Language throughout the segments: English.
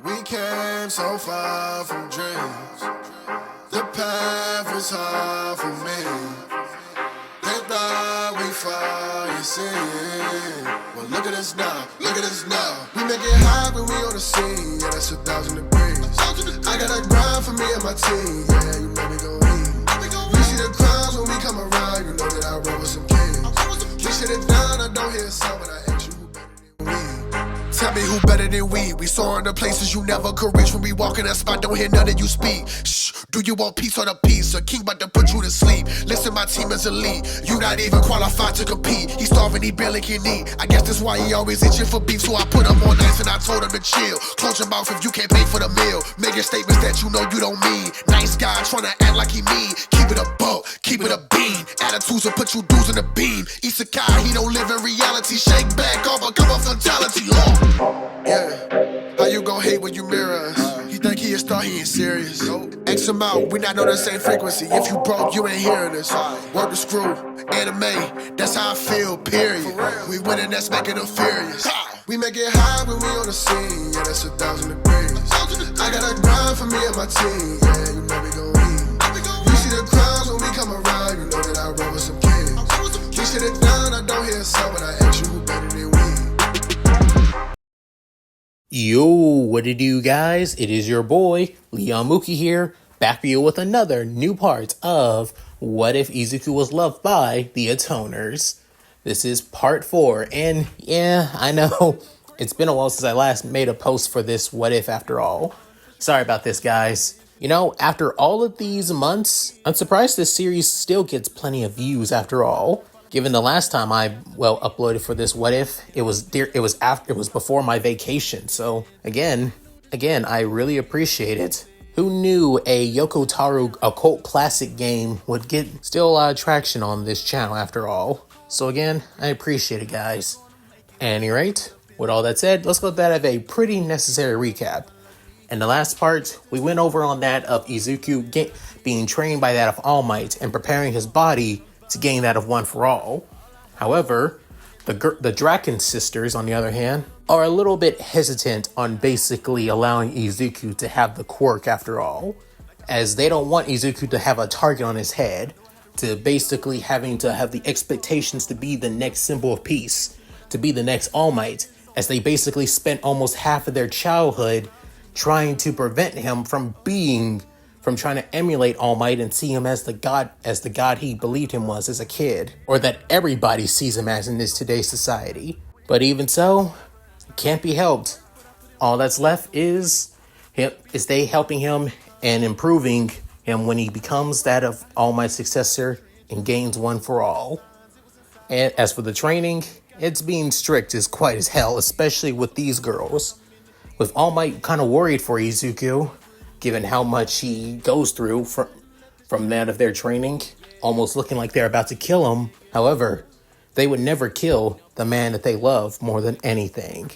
We came so far from dreams. The path was hard for me. They thought we fall, you see. Well, look at us now, look at us now. We make it high when we on the scene. Yeah, that's 1,000 degrees. I got a grind for me and my team. Yeah, you know we gon' eat. You see the crowds when we come around. You know that I roll with some kings. We sit it down, I don't hear a sound, but I ask you who better than we. Tell me who better than we. We soaring to places you never could reach. When we walk in that spot, don't hear none of you speak. Shh, do you want peace or the peace? A king about to put you to sleep. Listen, my team is elite. You not even qualified to compete. He starving, he barely can eat. I guess that's why he always itching for beef. So I put him on ice and I told him to chill. Close your mouth if you can't pay for the meal. Making statements that you know you don't mean. Nice guy trying to act like he mean. Keep it a buck, keep it a bean. Attitudes will put you dudes in the beam. Izuku, he don't live in reality. Shake back off, come on fatality. Yeah, how you gon' hate when you mirror us? He think he a star, he ain't serious. X him out, we not on the same frequency. If you broke, you ain't hearing us. Work the screw, anime, that's how I feel, period. We winning, that's making them furious. We make it high when we on the scene, yeah, that's 1,000 degrees. I got a grind for me and my team, yeah, you know we gon' eat. You see the crowds when we come around, you know that I roll with some kings. We sit it down, I don't hear a sound, but I ask you who better than we. Yo, what it do, guys? It is your boy, Leon Mookie here, back for you with another new part of What If Izuku Was Loved by the Intoners. This is part 4, and yeah, I know, it's been a while since I last made a post for this What If after all. Sorry about this, guys. You know, after all of these months, I'm surprised this series still gets plenty of views after all. Given the last time I uploaded for this What If, it was before my vacation. So again, I really appreciate it. Who knew a Yoko Taro occult classic game would get still a lot of traction on this channel after all? So again, I appreciate it, guys. At any rate, with all that said, let's go with that of a pretty necessary recap. In the last part, we went over on that of Izuku being trained by that of All Might and preparing his body to gain that of One for All. However, the Draken sisters, on the other hand, are a little bit hesitant on basically allowing Izuku to have the quirk after all, as they don't want Izuku to have a target on his head, to basically having to have the expectations to be the next symbol of peace, to be the next All Might, as they basically spent almost half of their childhood trying to prevent him from trying to emulate All Might and see him as the god he believed him was as a kid, or that everybody sees him as in this today's society. But even so, it can't be helped. All that's left is they helping him and improving him when he becomes that of All Might's successor and gains One for All. And as for the training, it's being strict as quite as hell, especially with these girls. With All Might kind of worried for Izuku, given how much he goes through from that of their training, almost looking like they're about to kill him. However, they would never kill the man that they love more than anything.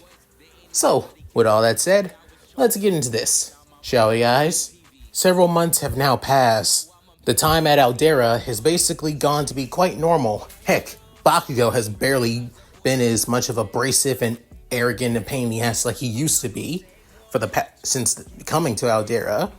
So, with all that said, let's get into this, shall we, guys? Several months have now passed. The time at Aldera has basically gone to be quite normal. Heck, Bakugo has barely been as much of abrasive and arrogant and pain in the ass like he used to be since coming to Aldera.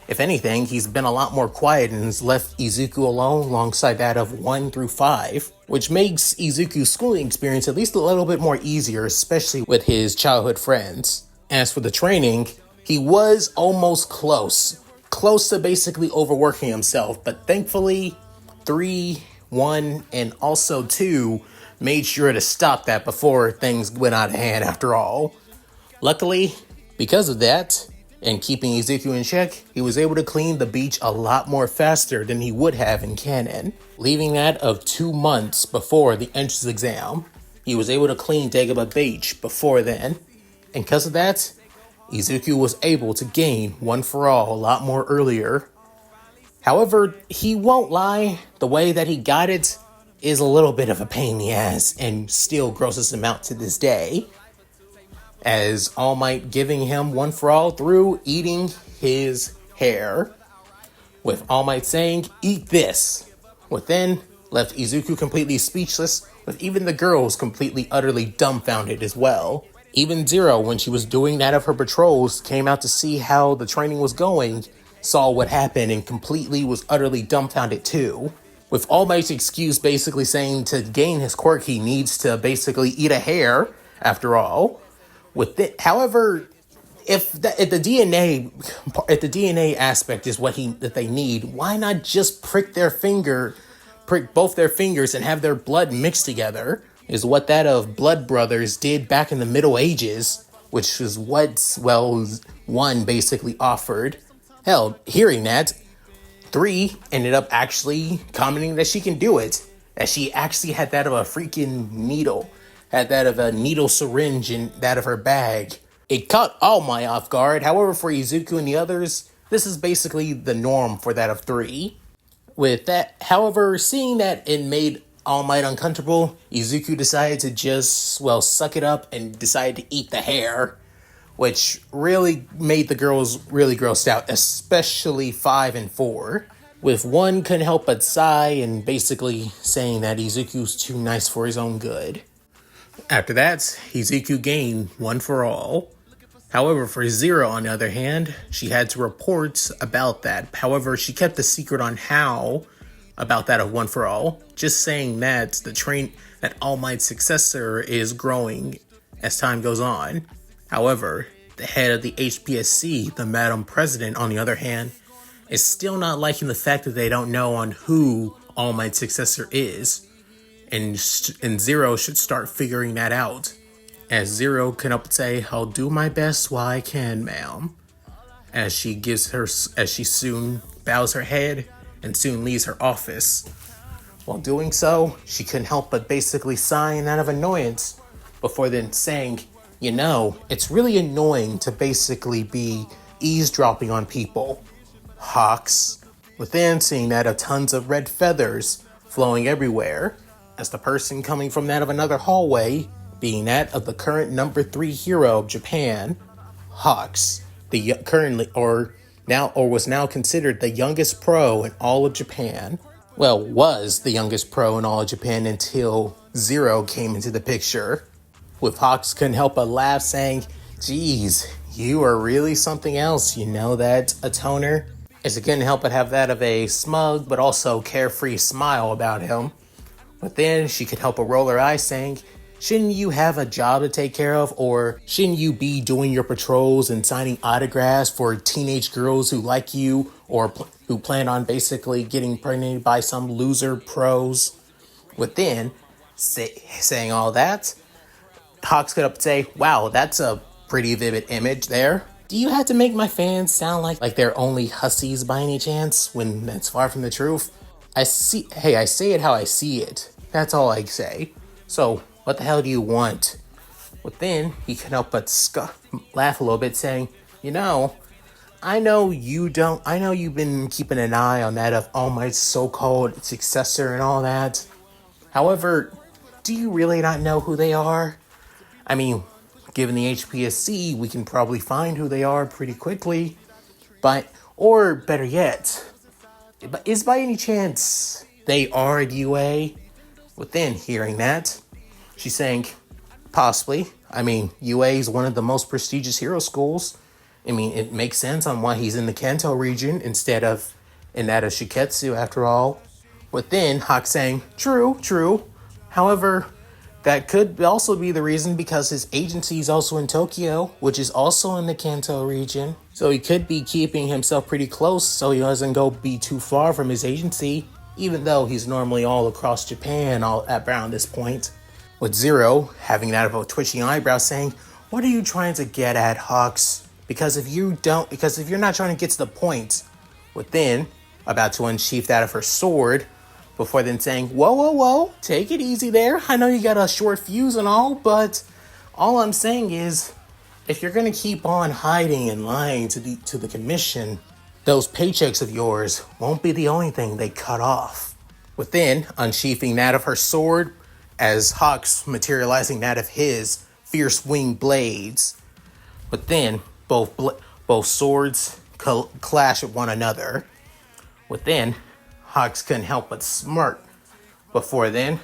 If anything, he's been a lot more quiet and has left Izuku alone alongside that of 1 through 5, which makes Izuku's schooling experience at least a little bit more easier, especially with his childhood friends. As for the training, he was almost close to basically overworking himself, but thankfully 3, 1, and also 2 made sure to stop that before things went out of hand after all. Luckily, because of that, and keeping Izuku in check, he was able to clean the beach a lot more faster than he would have in canon, leaving that of 2 months before the entrance exam. He was able to clean Dagobah Beach before then, and because of that, Izuku was able to gain One for All a lot more earlier. However, he won't lie, the way that he got it is a little bit of a pain in the ass and still grosses him out to this day, as All Might giving him One for All through eating his hair, with All Might saying, "Eat this," which then left Izuku completely speechless, with even the girls completely utterly dumbfounded as well. Even Zero, when she was doing that of her patrols, came out to see how the training was going, saw what happened, and completely was utterly dumbfounded too. With All Might's excuse basically saying to gain his quirk, he needs to basically eat a hair, after all. However, if the DNA aspect is that they need, why not just prick both their fingers and have their blood mixed together? Is what that of Blood Brothers did back in the Middle Ages, which is what, well, one basically offered. Hell, hearing that, 3 ended up actually commenting that she can do it. That she actually had that of a freaking needle. Had that of a needle syringe in that of her bag. It caught All Might off guard. However, for Izuku and the others, this is basically the norm for that of 3. With that, however, seeing that it made All Might uncomfortable, Izuku decided to just, well, suck it up and decided to eat the hair, which really made the girls really grossed out, especially 5 and 4. With 1 couldn't help but sigh and basically saying that Izuku's too nice for his own good. After that, Izuku gained 1 for all. However, for Zero, on the other hand, she had to report about that. However, she kept the secret on how about that of 1 for all, just saying that that All Might's successor is growing as time goes on. However, the head of the HPSC, the Madam President, on the other hand, is still not liking the fact that they don't know on who All Might's successor is, and Zero should start figuring that out. As Zero can up and say, "I'll do my best while I can, ma'am," as she soon bows her head and soon leaves her office. While doing so, she couldn't help but basically sighing out of annoyance, before then saying, it's really annoying to basically be eavesdropping on people. Hawks. Within, seeing that of tons of red feathers flowing everywhere, as the person coming from that of another hallway, being that of the current number 3 hero of Japan, Hawks, was now considered the youngest pro in all of Japan. Well, was the youngest pro in all of Japan until Zero came into the picture. With Hawks couldn't help but laugh, saying, "Geez, you are really something else, that, a toner?" As it couldn't help but have that of a smug but also carefree smile about him. But then she could help but roll her eyes, saying, "Shouldn't you have a job to take care of? Or shouldn't you be doing your patrols and signing autographs for teenage girls who like you or who plan on basically getting pregnant by some loser pros?" Within, saying all that, Hawks could up say, "Wow, that's a pretty vivid image there. Do you have to make my fans sound like they're only hussies by any chance, when that's far from the truth? I say it how I see it. That's all I say. So, what the hell do you want?" But then, he couldn't help but laugh a little bit, saying, I know you've been keeping an eye on that of All Might's so-called successor and all that. However, do you really not know who they are? I mean, given the HPSC, we can probably find who they are pretty quickly. Or better yet, is by any chance they are at UA? Within hearing that, she's saying, possibly. I mean, UA is one of the most prestigious hero schools. I mean, it makes sense on why he's in the Kanto region instead of in that of Shiketsu, after all. Within, Hawk saying, True. However, that could also be the reason because his agency is also in Tokyo, which is also in the Kanto region. So he could be keeping himself pretty close so he doesn't be too far from his agency, even though he's normally all across Japan around this point. With Zero having that of a twitching eyebrow, saying, "What are you trying to get at, Hawks? Because if you're not trying to get to the point." Within, about to unsheath that of her sword, before then saying, Whoa, take it easy there. I know you got a short fuse and all, but all I'm saying is, if you're going to keep on hiding and lying to the commission, those paychecks of yours won't be the only thing they cut off." Within, unsheathing that of her sword, as Hawks materializing that of his fierce winged blades. But then, both swords clash with one another. Within, Hawks couldn't help but smirk. Before then,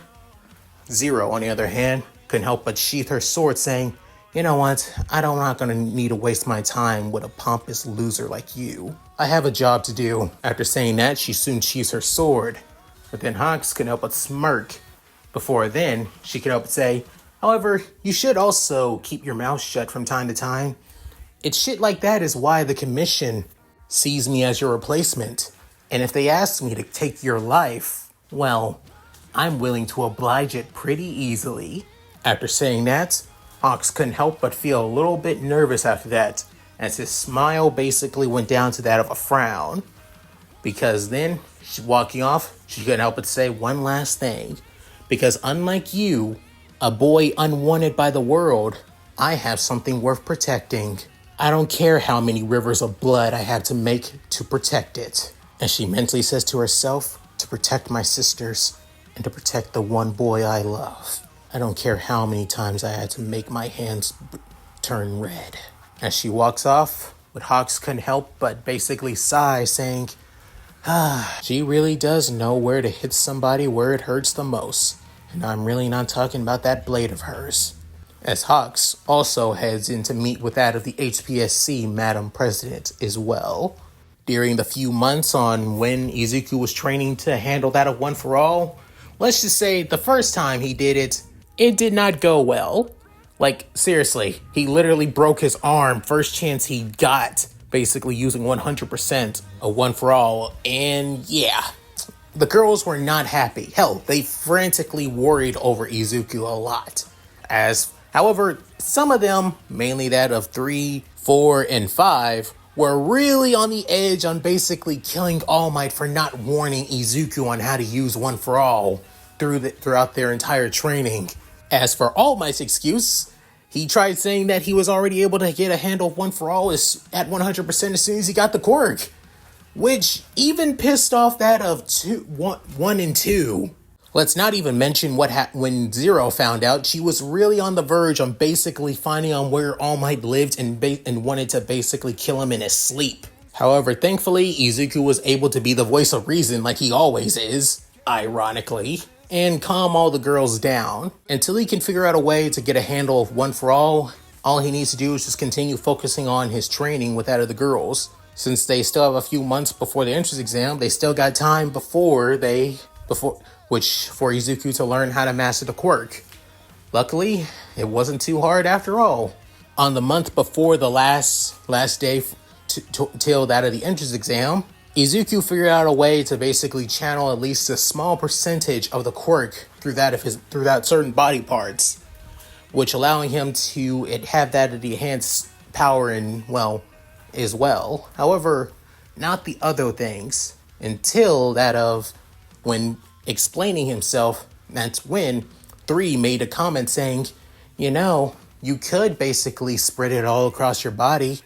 Zero, on the other hand, couldn't help but sheath her sword, saying, You know what? I'm not gonna need to waste my time with a pompous loser like you. I have a job to do. After saying that, she soon sheathes her sword. But then Hawks couldn't help but smirk. Before then, she could help but say, however, you should also keep your mouth shut from time to time. It's shit like that is why the commission sees me as your replacement. And if they ask me to take your life, well, I'm willing to oblige it pretty easily. After saying that, Hawks couldn't help but feel a little bit nervous after that, as his smile basically went down to that of a frown. Because then, walking off, she couldn't help but say one last thing. Because unlike you, a boy unwanted by the world, I have something worth protecting. I don't care how many rivers of blood I have to make to protect it. And she mentally says to herself, to protect my sisters and to protect the one boy I love. I don't care how many times I had to make my hands turn red. As she walks off, but Hawks couldn't help but basically sigh, saying, she really does know where to hit somebody where it hurts the most. And I'm really not talking about that blade of hers. As Hawks also heads in to meet with that of the HPSC Madam President as well. During the few months on when Izuku was training to handle that of One For All, let's just say the first time he did it, it did not go well. Like, seriously, he literally broke his arm first chance he got, basically using 100% of One For All, and yeah. The girls were not happy. Hell, they frantically worried over Izuku a lot. However, some of them, mainly that of 3, 4, and 5, were really on the edge on basically killing All Might for not warning Izuku on how to use One For All throughout their entire training. As for All Might's excuse, he tried saying that he was already able to get a handle of One For All at 100% as soon as he got the quirk. Which even pissed off that of 1 and 2. Let's not even mention what happened when Zero found out. She was really on the verge on basically finding out where All Might lived and wanted to basically kill him in his sleep. However, thankfully, Izuku was able to be the voice of reason like he always is, ironically, and calm all the girls down. Until he can figure out a way to get a handle of One For all he needs to do is just continue focusing on his training with that of the girls. Since they still have a few months before the entrance exam, they still got time for Izuku to learn how to master the quirk. Luckily, it wasn't too hard after all. On the month before the last day till that of the entrance exam, Izuku figured out a way to basically channel at least a small percentage of the quirk through that certain body parts, which allowing him to have that of the enhanced power as well. However, not the other things until that of when explaining himself. That's when 3 made a comment saying, you could basically spread it all across your body.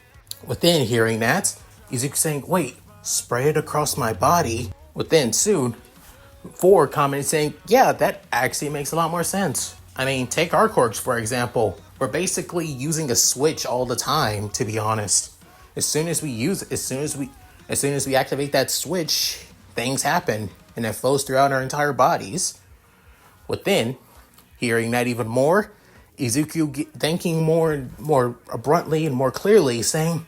Within hearing that, Izuku saying, wait, spread it across my body? Within soon, 4 commented saying, yeah, that actually makes a lot more sense. I mean, take our quirks for example. We're basically using a switch all the time, to be honest. As soon as we activate that switch, things happen, and it flows throughout our entire bodies. Within hearing that even more, Izuku thinking more abruptly and more clearly, saying,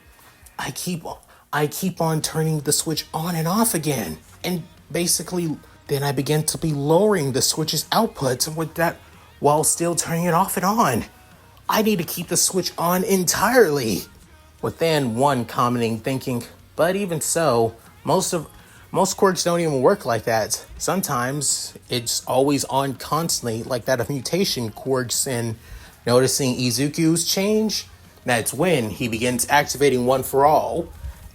I keep on turning the switch on and off again, and basically then I begin to be lowering the switch's output with that while still turning it off and on. I need to keep the switch on entirely. Within 1 commenting, thinking, but even so, most quirks don't even work like that. Sometimes it's always on constantly, like that of mutation quirks, and noticing Izuku's change, that's when he begins activating One For All.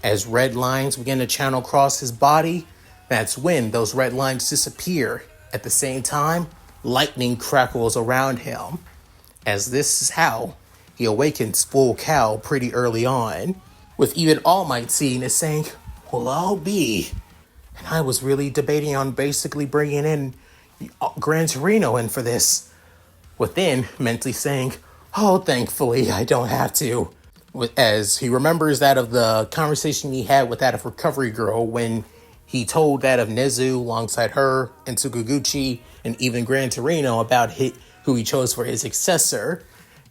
As red lines begin to channel across his body, that's when those red lines disappear. At the same time, lightning crackles around him. As this is how he awakens full cow pretty early on, with even All Might seeing it saying, well, I'll be. And I was really debating on basically bringing in Gran Torino in for this. Within mentally saying, oh, thankfully I don't have to. As he remembers that of the conversation he had with that of Recovery Girl when he told that of Nezu alongside her and Tsukuguchi and even Gran Torino about who he chose for his successor.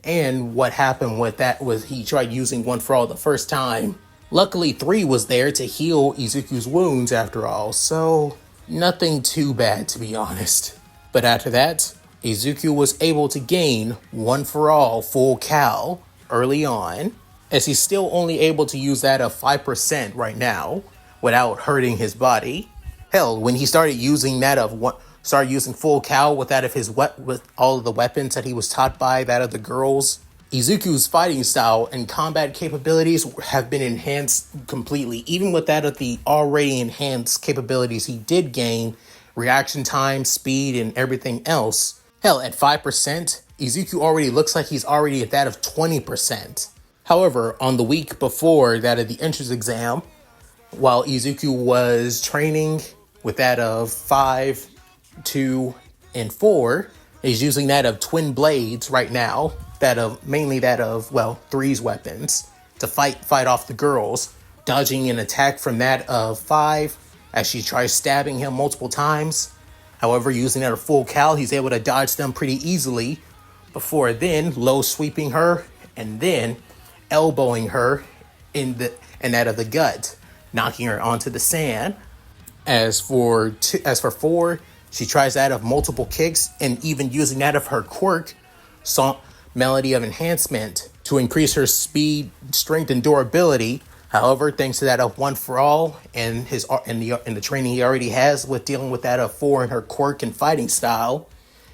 And what happened with that was he tried using One for All the first time. Luckily, 3 was there to heal Izuku's wounds after all, so nothing too bad to be honest. But after that, Izuku was able to gain One for All full Cal early on, as he's still only able to use that of 5% right now without hurting his body. Hell, when he started using full Cal with that of with all of the weapons that he was taught by that of the girls, Izuku's fighting style and combat capabilities have been enhanced completely. Even with that of the already enhanced capabilities he did gain, reaction time, speed, and everything else. Hell, at 5%, Izuku already looks like he's already at that of 20%. However, on the week before that of the entrance exam, while Izuku was training with that of 5, 2, and 4, he's using that of twin blades right now, mainly that of 3's weapons, to fight off the girls, dodging an attack from that of 5 as she tries stabbing him multiple times. However, using that of full Cal, he's able to dodge them pretty easily, before then low sweeping her and then elbowing her in that of the gut, knocking her onto the sand. As for 4, she tries that of multiple kicks and even using that of her quirk, Melody of Enhancement, to increase her speed, strength, and durability. However, thanks to that of One for All and the training he already has with dealing with that of 4 and her quirk and fighting style,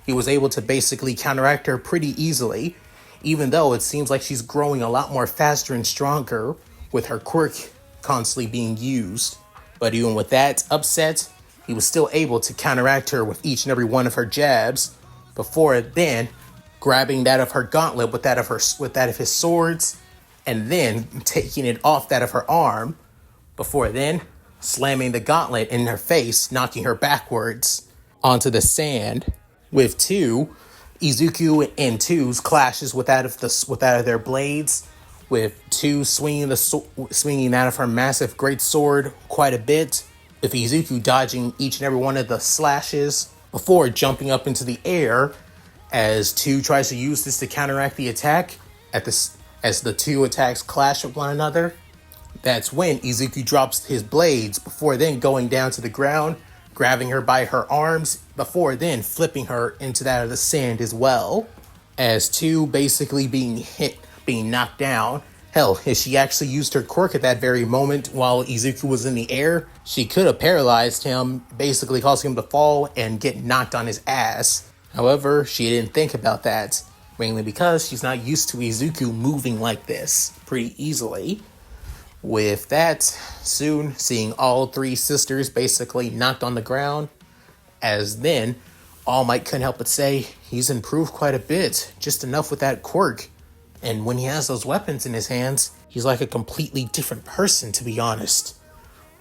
he was able to basically counteract her pretty easily, even though it seems like she's growing a lot more faster and stronger with her quirk constantly being used. But even with that upset, he was still able to counteract her with each and every one of her jabs, before then grabbing that of her gauntlet with that of his swords, and then taking it off that of her arm, before then slamming the gauntlet in her face, knocking her backwards onto the sand. With 2, Izuku and 2's clashes with that of their blades, with 2 swinging that of her massive great sword quite a bit, with Izuku dodging each and every one of the slashes before jumping up into the air, as 2 tries to use this to counteract the attack. As the 2 attacks clash with one another, that's when Izuku drops his blades, before then going down to the ground, grabbing her by her arms, before then flipping her into that of the sand as well. As 2 basically being knocked down. Hell, if she actually used her quirk at that very moment while Izuku was in the air, she could have paralyzed him, basically causing him to fall and get knocked on his ass. However, she didn't think about that, mainly because she's not used to Izuku moving like this pretty easily. With that, soon seeing all 3 sisters basically knocked on the ground, as then All Might couldn't help but say, he's improved quite a bit, just enough with that quirk. And when he has those weapons in his hands, he's like a completely different person, to be honest.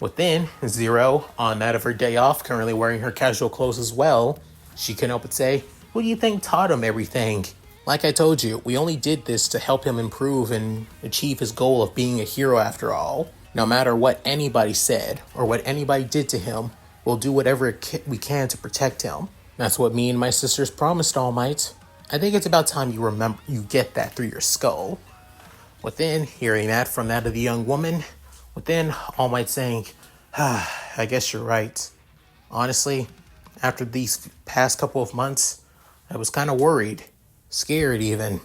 Within, Zero, on that of her day off, currently wearing her casual clothes as well, she couldn't help but say, who do you think taught him everything? Like I told you, we only did this to help him improve and achieve his goal of being a hero after all. No matter what anybody said or what anybody did to him, we'll do whatever we can to protect him. That's what me and my sisters promised, All Might. I think it's about time you get that through your skull. Within, hearing that from that of the young woman, within, All Might saying, I guess you're right. Honestly, after these past couple of months, I was kind of worried. Scared even.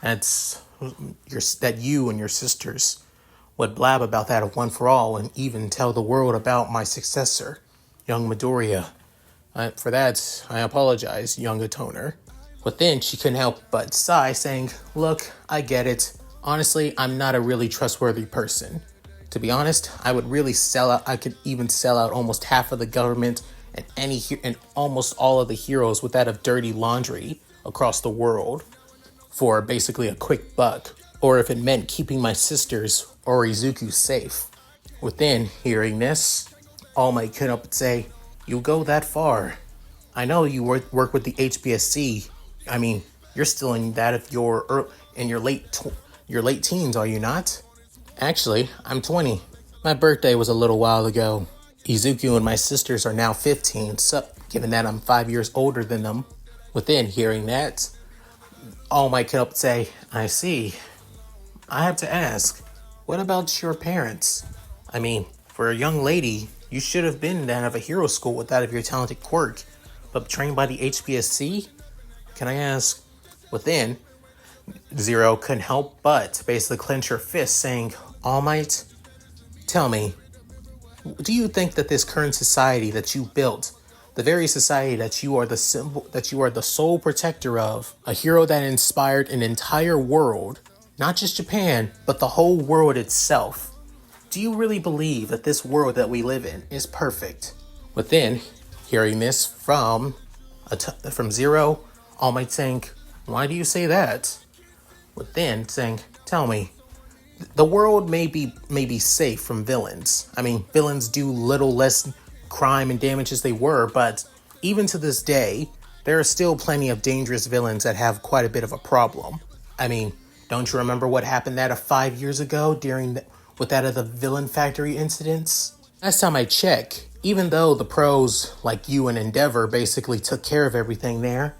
That you and your sisters would blab about that of One for All and even tell the world about my successor, young Midoriya. For that, I apologize, young Intoner. But then she couldn't help but sigh, saying, look, I get it. Honestly, I'm not a really trustworthy person. To be honest, I could even sell out almost half of the government and almost all of the heroes with that of dirty laundry across the world for basically a quick buck, or if it meant keeping my sisters or Izuku safe. Within hearing this, All Might couldn't help but say, you go that far. I know you work with the HBSC. I mean, you're still in that of your late teens, are you not? Actually, I'm 20. My birthday was a little while ago. Izuku and my sisters are now 15, so given that I'm 5 years older than them. Within hearing that, All Might can up say, I see. I have to ask, what about your parents? I mean, for a young lady, you should have been out of a hero school with that of your talented quirk, but trained by the HBSC? Can I ask, within? Zero couldn't help but basically clench her fist, saying, All Might, tell me, do you think that this current society that you built, the very society that you are the symbol, that you are the sole protector of, a hero that inspired an entire world, not just Japan, but the whole world itself, do you really believe that this world that we live in is perfect? Within, hearing this from Zero, All Might saying, why do you say that? Within saying, tell me, the world may be safe from villains. I mean, villains do little less crime and damage as they were, but even to this day, there are still plenty of dangerous villains that have quite a bit of a problem. I mean, don't you remember what happened that 5 years ago with that of the villain factory incidents? Last time I checked, even though the pros like you and Endeavor basically took care of everything there,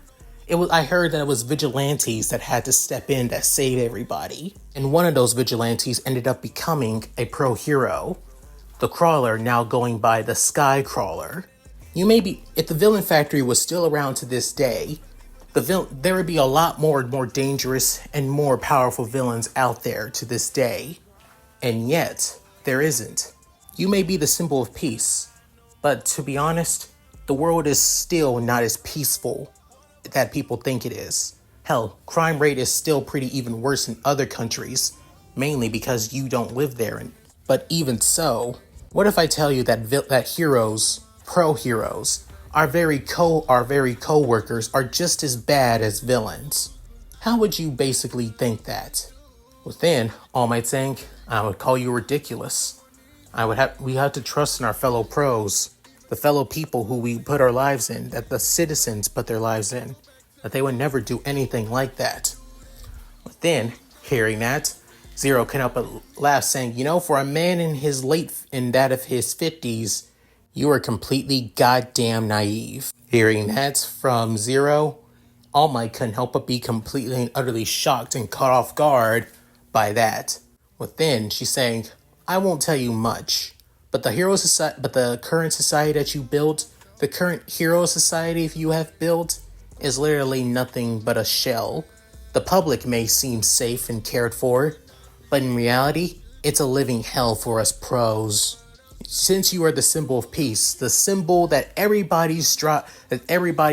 I heard that it was vigilantes that had to step in to save everybody. And one of those vigilantes ended up becoming a pro hero. The Crawler now going by the Sky Crawler. If the villain factory was still around to this day, there would be a lot more dangerous and more powerful villains out there to this day. And yet, there isn't. You may be the symbol of peace, but to be honest, the world is still not as peaceful that people think it is. Hell, crime rate is still pretty even worse in other countries, mainly because you don't live there. But even so, what if I tell you that heroes, pro heroes, our very co-workers are just as bad as villains? How would you basically think that? Within, All Might saying, I would call you ridiculous. We have to trust in our fellow pros, the fellow people who we put our lives in, that the citizens put their lives in, that they would never do anything like that. Within, hearing that, Zero can help but laugh, saying, for a man in that of his 50s, you are completely goddamn naive. Hearing that from Zero, All Might couldn't help but be completely and utterly shocked and caught off guard by that. Within, she's saying, I won't tell you much, but the current society that you built, the current hero society you have built, is literally nothing but a shell. The public may seem safe and cared for, but in reality, it's a living hell for us pros. Since you are the symbol of peace, the symbol that everybody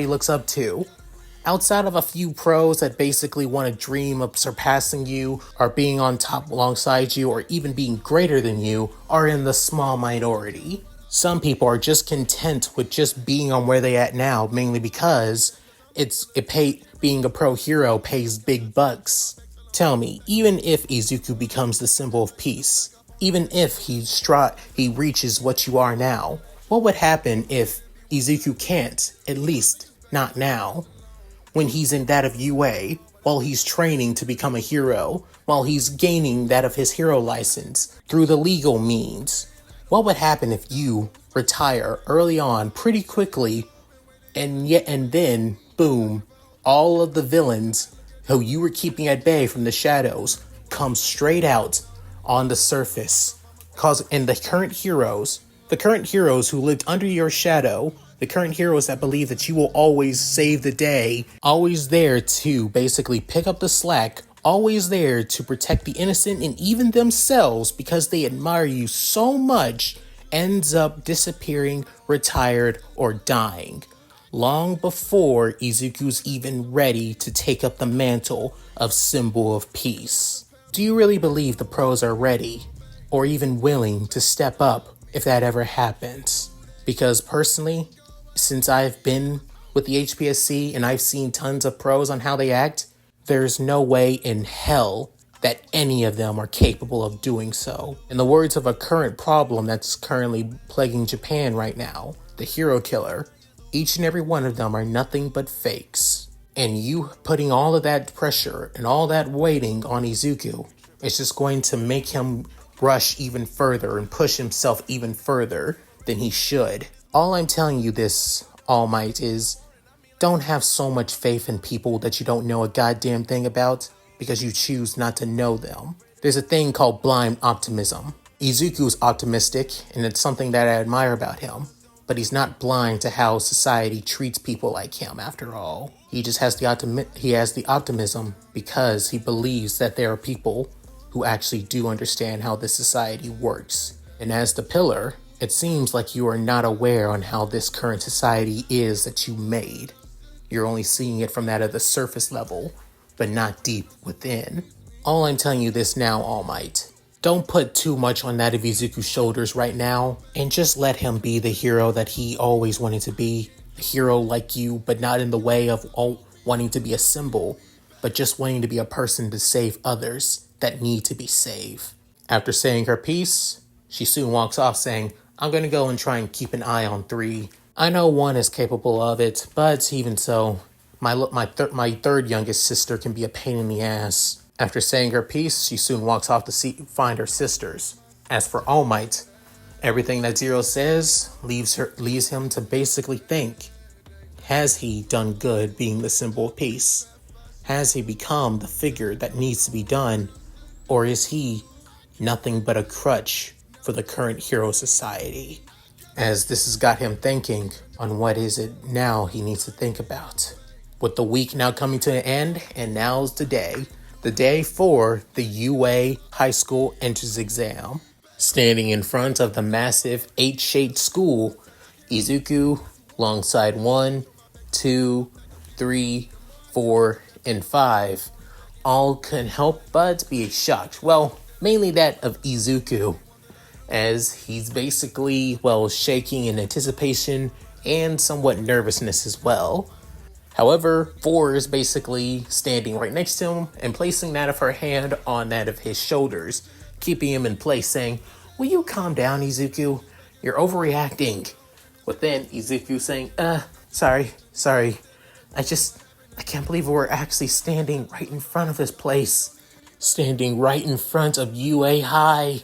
looks up to, outside of a few pros that basically want to dream of surpassing you, or being on top alongside you, or even being greater than you, are in the small minority. Some people are just content with just being on where they at now, mainly because being a pro hero pays big bucks. Tell me, even if Izuku becomes the symbol of peace, even if he reaches what you are now, what would happen if Izuku can't, at least not now, when he's in that of UA, while he's training to become a hero, while he's gaining that of his hero license through the legal means? What would happen if you retire early on pretty quickly, and then, boom, all of the villains who you were keeping at bay from the shadows come straight out on the surface? And the current heroes who lived under your shadow, the current heroes that believe that you will always save the day, always there to basically pick up the slack, always there to protect the innocent and even themselves because they admire you so much, ends up disappearing, retired, or dying, long before Izuku's even ready to take up the mantle of symbol of peace. Do you really believe the pros are ready, or even willing to step up if that ever happens? Because personally, since I've been with the HPSC and I've seen tons of pros on how they act, there's no way in hell that any of them are capable of doing so. In the words of a current problem that's currently plaguing Japan right now, the hero killer, each and every one of them are nothing but fakes. And you putting all of that pressure and all that waiting on Izuku is just going to make him rush even further and push himself even further than he should. All I'm telling you this, All Might, is Don't have so much faith in people that you don't know a goddamn thing about because you choose not to know them. There's a thing called blind optimism. Izuku's optimistic, and it's something that I admire about him. But he's not blind to how society treats people like him, after all. He just has the optimism because he believes that there are people who actually do understand how this society works. And as the pillar, it seems like you are not aware on how this current society is that you made. You're only seeing it from that at the surface level, but not deep within. All I'm telling you this now, All Might. Don't put too much on that of Izuku's shoulders right now, and just let him be the hero that he always wanted to be. A hero like you, but not in the way of wanting to be a symbol, but just wanting to be a person to save others that need to be saved. After saying her piece, she soon walks off saying, I'm gonna go and try and keep an eye on 3. I know 1 is capable of it, but even so, my third youngest sister can be a pain in the ass. After saying her piece, she soon walks off to find her sisters. As for All Might, everything that Zero says leaves him to basically think. Has he done good being the symbol of peace? Has he become the figure that needs to be done? Or is he nothing but a crutch for the current hero society? As this has got him thinking on what is it now he needs to think about. With the week now coming to an end, and now's the day for the UA high school entrance exam. Standing in front of the massive 8-shaped school, Izuku, alongside 1, 2, 3, 4, and 5, all couldn't help but be shocked. Well, mainly that of Izuku, as he's basically, shaking in anticipation and somewhat nervousness as well. However, 4 is basically standing right next to him and placing that of her hand on that of his shoulders, keeping him in place, saying, will you calm down, Izuku? You're overreacting. With then Izuku saying, sorry. I can't believe we're actually standing right in front of this place. Standing right in front of UA High,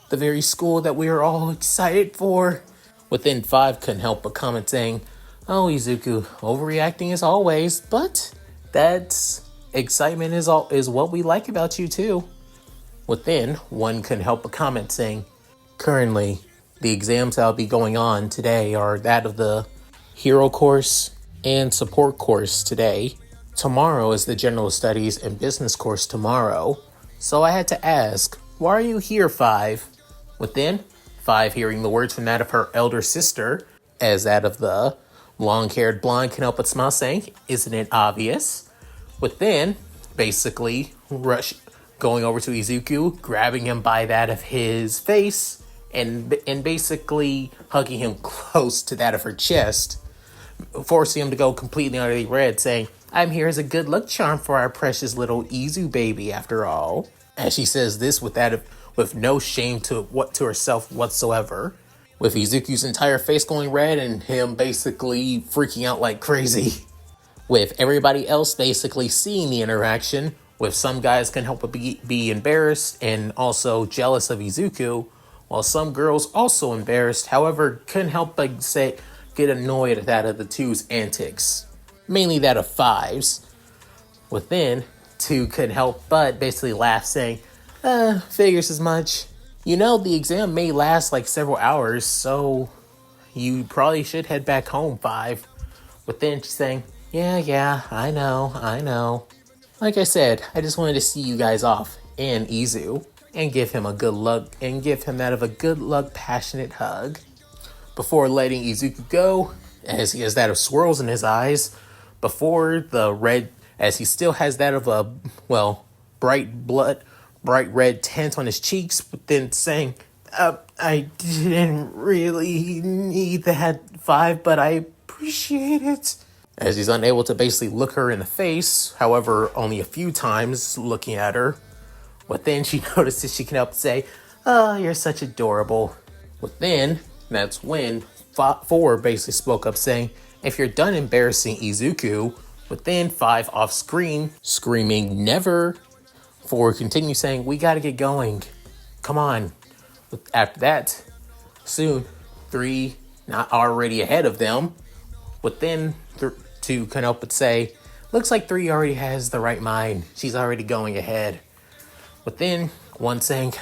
the very school that we are all excited for. Within 5 couldn't help but comment saying, oh, Izuku, overreacting as always, but that excitement is what we like about you too. Within 1 couldn't help but comment saying, currently, the exams that'll be going on today are that of the Hero course and Support course today. Tomorrow is the General Studies and Business course tomorrow. So I had to ask, why are you here, 5? Within 5 hearing the words from that of her elder sister, as that of the long-haired blonde can help but smile saying, isn't it obvious? Within, basically, going over to Izuku, grabbing him by that of his face, and basically hugging him close to that of her chest, forcing him to go completely utterly red, saying, I'm here as a good luck charm for our precious little Izu baby, after all. As she says this with no shame to herself whatsoever. With Izuku's entire face going red and him basically freaking out like crazy. With everybody else basically seeing the interaction, with some guys can help but be embarrassed and also jealous of Izuku, while some girls also embarrassed, however, couldn't help but get annoyed at that of the 2's antics. Mainly that of 5's. Within, 2 couldn't help but basically laugh, saying, figures as much. You know, the exam may last like several hours, so you probably should head back home, 5. Within, she's saying, yeah, I know. Like I said, I just wanted to see you guys off, and Izu, and give him that of a good luck passionate hug. Before letting Izuku go, as he has that of swirls in his eyes, before the red, as he still has that of a, bright red tint on his cheeks, but then saying, I didn't really need that 5, but I appreciate it. As he's unable to basically look her in the face, however, only a few times looking at her. But then she notices she can help say, oh, you're such adorable. But then, that's when 4 basically spoke up saying, if you're done embarrassing Izuku, within 5 off screen, screaming never. 4 continues saying, we gotta get going. Come on. After that, soon, 3 not already ahead of them. Within 2 couldn't help but say, looks like 3 already has the right mind. She's already going ahead. But then 1 saying,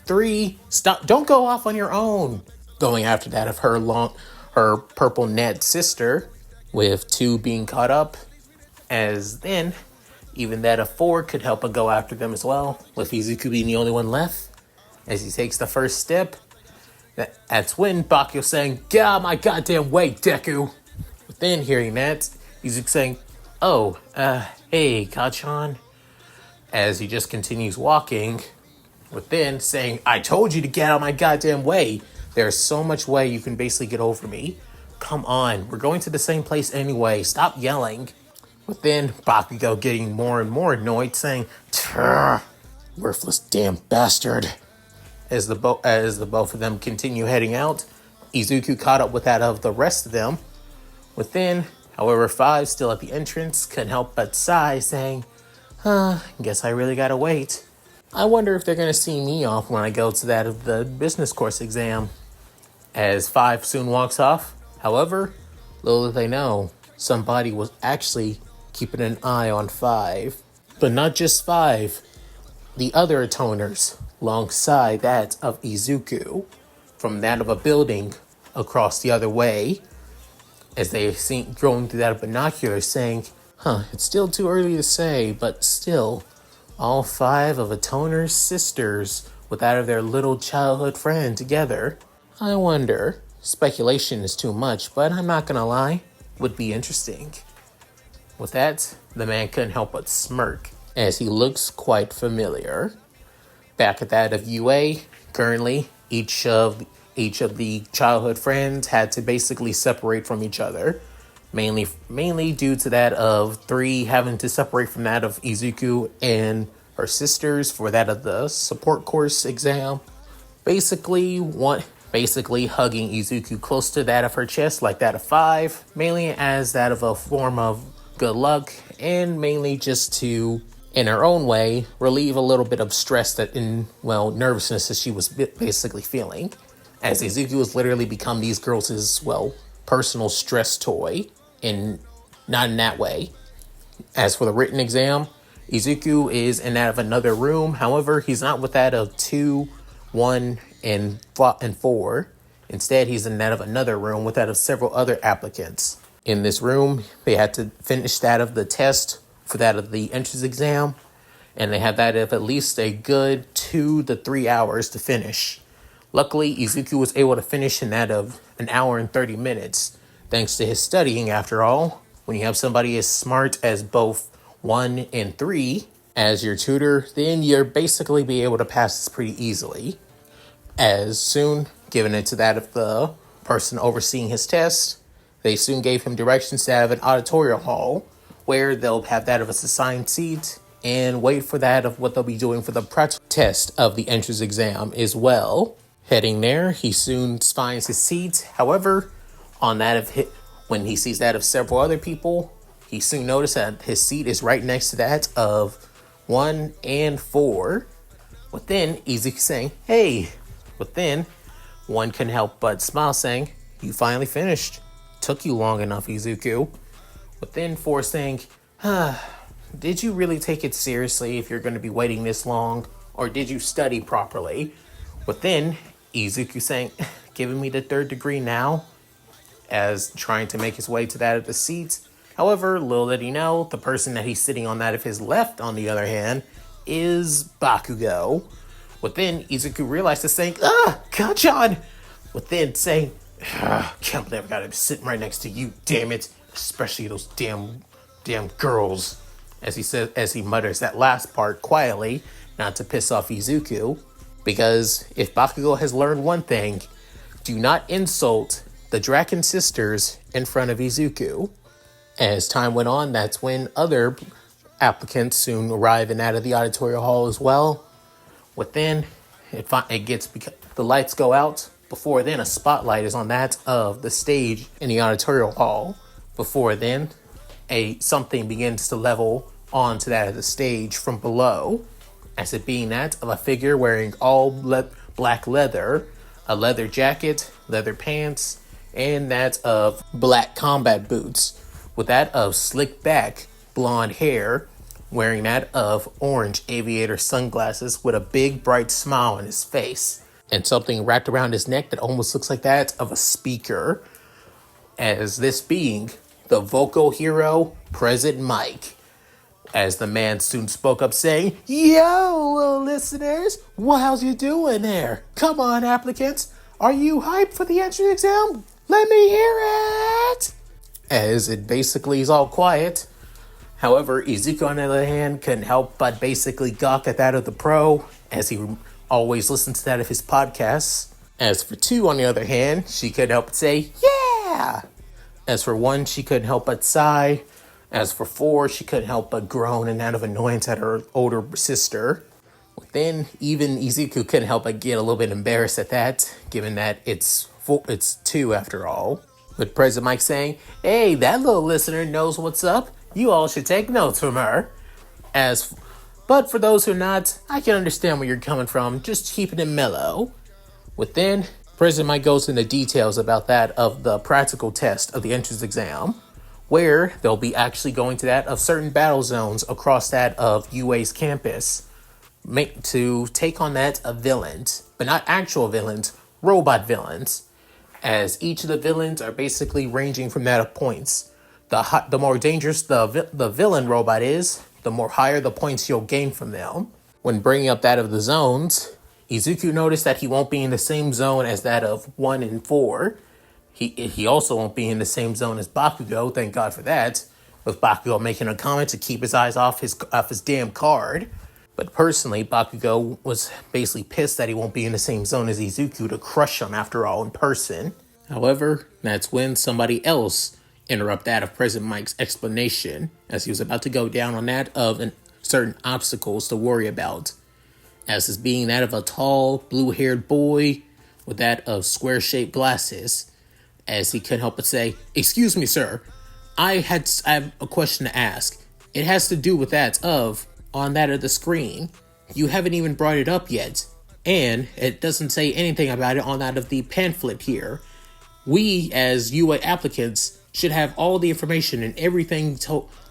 3, stop, don't go off on your own. Going after that of her purple net sister, with 2 being caught up. As then, even that of 4 could help but go after them as well, with Izuku being the only one left. As he takes the first step, that's when Bakugo's saying, get out of my goddamn way, Deku. But then hearing that, Izuku saying, oh, hey, Kachan. As he just continues walking, with then saying, I told you to get out of my goddamn way. There's so much way you can basically get over me. Come on, we're going to the same place anyway. Stop yelling. But then Bakugo getting more and more annoyed, saying, worthless damn bastard. As the both of them continue heading out, Izuku caught up with that of the rest of them. Within, however, 5 still at the entrance couldn't help but sigh, saying, guess I really gotta wait. I wonder if they're gonna see me off when I go to that of the business course exam. As 5 soon walks off, however, little did they know, somebody was actually keeping an eye on 5. But not just 5, the other Intoners, alongside that of Izuku, from that of a building across the other way, as they seen going through that of binoculars, saying, it's still too early to say, but still, all 5 of Intoner's sisters with that of their little childhood friend together. I wonder, speculation is too much, but I'm not gonna lie, would be interesting. With that, the man couldn't help but smirk, as he looks quite familiar. Back at that of UA, currently, each of the childhood friends had to basically separate from each other, mainly due to that of 3 having to separate from that of Izuku and her sisters for that of the support course exam. Basically hugging Izuku close to that of her chest like that of 5, mainly as that of a form of good luck, and mainly just to, in her own way, relieve a little bit of stress nervousness that she was basically feeling, as Izuku has literally become these girls' personal stress toy, and not in that way. As for the written exam, Izuku is in that of another room. However, he's not with that of 2, 1, and 4. Instead, he's in that of another room with that of several other applicants. In this room, they had to finish that of the test for that of the entrance exam, and they had that of at least a good 2 to 3 hours to finish. Luckily, Izuku was able to finish in that of an hour and 30 minutes, thanks to his studying. After all, when you have somebody as smart as both 1 and 3 as your tutor, then you're basically be able to pass this pretty easily. As soon, given it to that of the person overseeing his test, they soon gave him directions to have an auditorium hall, where they'll have that of a assigned seat and wait for that of what they'll be doing for the practical test of the entrance exam as well. Heading there, he soon finds his seat. However, when he sees that of several other people, he soon noticed that his seat is right next to that of 1 and 4. Within, Izuku saying, hey. Within, 1 couldn't help but smile, saying, you finally finished. Took you long enough, Izuku. Within, 4 saying, did you really take it seriously if you're going to be waiting this long? Or did you study properly? Within, Izuku saying, giving me the 3rd degree now? As trying to make his way to that of the seat. However, little did he know, the person that he's sitting on that of his left, on the other hand, is Bakugo. Within, Izuku realized to saying, Kachan! Within, saying, can't believe I got him sitting right next to you, damn it. Especially those damn girls. As he mutters that last part quietly, not to piss off Izuku. Because if Bakugo has learned one thing, do not insult the Draken sisters in front of Izuku. As time went on, that's when other applicants soon arrive and out of the auditorium hall as well. Within, the lights go out. Before then, a spotlight is on that of the stage in the auditorium hall. Before then, something begins to level onto that of the stage from below, as it being that of a figure wearing all black leather, a leather jacket, leather pants, and that of black combat boots, with that of slick back blonde hair, wearing that of orange aviator sunglasses with a big bright smile on his face, and something wrapped around his neck that almost looks like that of a speaker, as this being the vocal hero, President Mike. As the man soon spoke up saying, "Yo, little listeners, well, how's you doing there? Come on, applicants. Are you hyped for the entrance exam? Let me hear it!" As it basically is all quiet. However, Izuku, on the other hand, couldn't help but basically gawk at that of the pro, as he always listens to that of his podcasts. As for 2, on the other hand, she couldn't help but say, "Yeah!" As for 1, she couldn't help but sigh. As for 4, she couldn't help but groan in that of annoyance at her older sister. Then, even Izuku couldn't help but get a little bit embarrassed at that, given that it's 2 after all. With President Mike saying, "Hey, that little listener knows what's up. You all should take notes from her." But for those who are not, I can understand where you're coming from, just keeping it mellow. Within, President Mike goes into details about that of the practical test of the entrance exam, where they'll be actually going to that of certain battle zones across that of UA's campus to take on that of villains, but not actual villains, robot villains, as each of the villains are basically ranging from that of points. The more dangerous the villain robot is, the more higher the points you'll gain from them. When bringing up that of the zones, Izuku noticed that he won't be in the same zone as that of 1 and 4. He also won't be in the same zone as Bakugo, thank God for that, with Bakugo making a comment to keep his eyes off his damn card. But personally, Bakugo was basically pissed that he won't be in the same zone as Izuku to crush him after all in person. However, that's when somebody else interrupted that of President Mike's explanation, as he was about to go down on that of certain obstacles to worry about, as his being that of a tall, blue-haired boy with that of square-shaped glasses, as he couldn't help but say, "Excuse me, sir, I have a question to ask. It has to do with that of, on that of the screen. You haven't even brought it up yet, and it doesn't say anything about it on that of the pamphlet here. We, as UA applicants, should have all the information and everything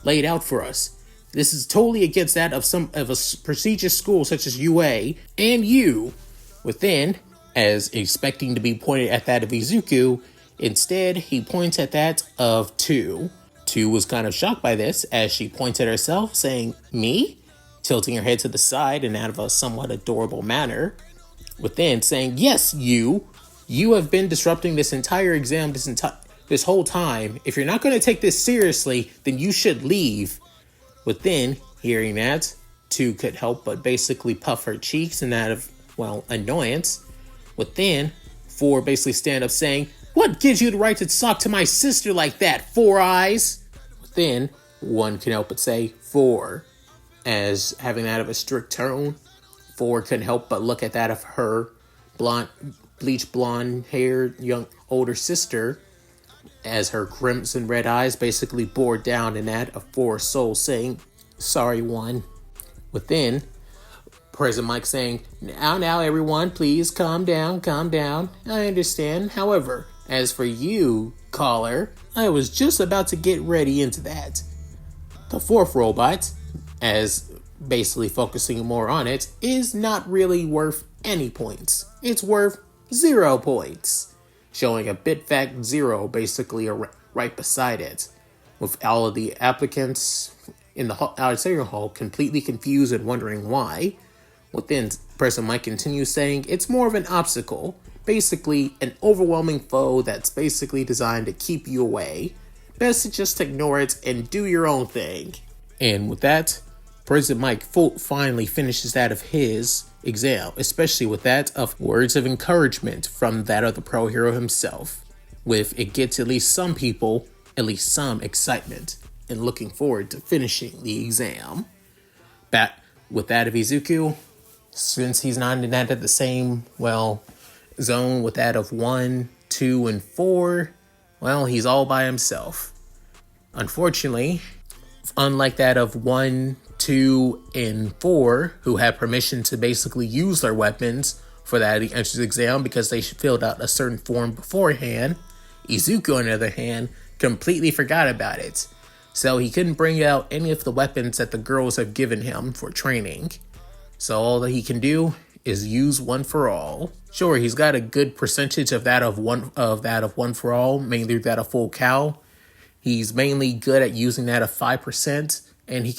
laid out for us. This is totally against that of a prestigious school such as UA, and you." Within, as expecting to be pointed at that of Izuku, instead, he points at that of 2. 2 was kind of shocked by this, as she points at herself, saying, "Me?" tilting her head to the side in that of a somewhat adorable manner. Within, saying, "Yes, you. You have been disrupting this entire exam this whole time. If you're not going to take this seriously, then you should leave." Within, hearing that, 2 could help but basically puff her cheeks in that of, annoyance. Within, 4 basically stand up saying, "What gives you the right to talk to my sister like that, Four Eyes?" Within, 1 can help but say, "4." As having that of a strict tone, 4 couldn't help but look at that of her bleach blonde haired young older sister, as her crimson red eyes basically bore down in that of 4's soul, saying, "Sorry, 1." Within, President Mike saying, Now, everyone, please calm down. I understand. However, as for you, caller, I was just about to get ready into that. The 4th robot, as basically focusing more on it, is not really worth any points. It's worth 0 points, showing a bit fact 0 basically right beside it, with all of the applicants in the auditorium hall completely confused and wondering why. Within, President Mike continues saying, "It's more of an obstacle, basically an overwhelming foe that's basically designed to keep you away. Best to just ignore it and do your own thing." And with that, President Mike finally finishes that of his exam, especially with that of words of encouragement from that of the pro hero himself, with it gets at least some people, at least some excitement, and looking forward to finishing the exam. With that of Izuku, since he's not in that at the same, zone with that of 1, 2, and 4, he's all by himself. Unfortunately, unlike that of 1, 2, and 4, who had permission to basically use their weapons for that entrance exam because they filled out a certain form beforehand, Izuku, on the other hand, completely forgot about it, So he couldn't bring out any of the weapons that the girls have given him for training. So all that he can do is use one for all. Sure, he's got a good percentage of that of one for all, mainly that of full cow. He's mainly good at using that of 5%, and he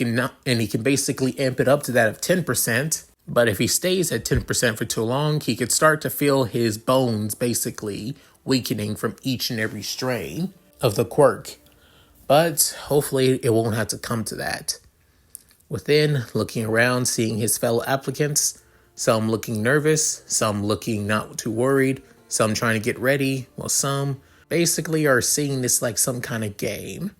can basically amp it up to that of 10%. But if he stays at 10% for too long, he could start to feel his bones basically weakening from each and every strain of the quirk. But hopefully it won't have to come to that. Within, looking around, seeing his fellow applicants, some looking nervous, some looking not too worried, some trying to get ready, while some basically are seeing this like some kind of game.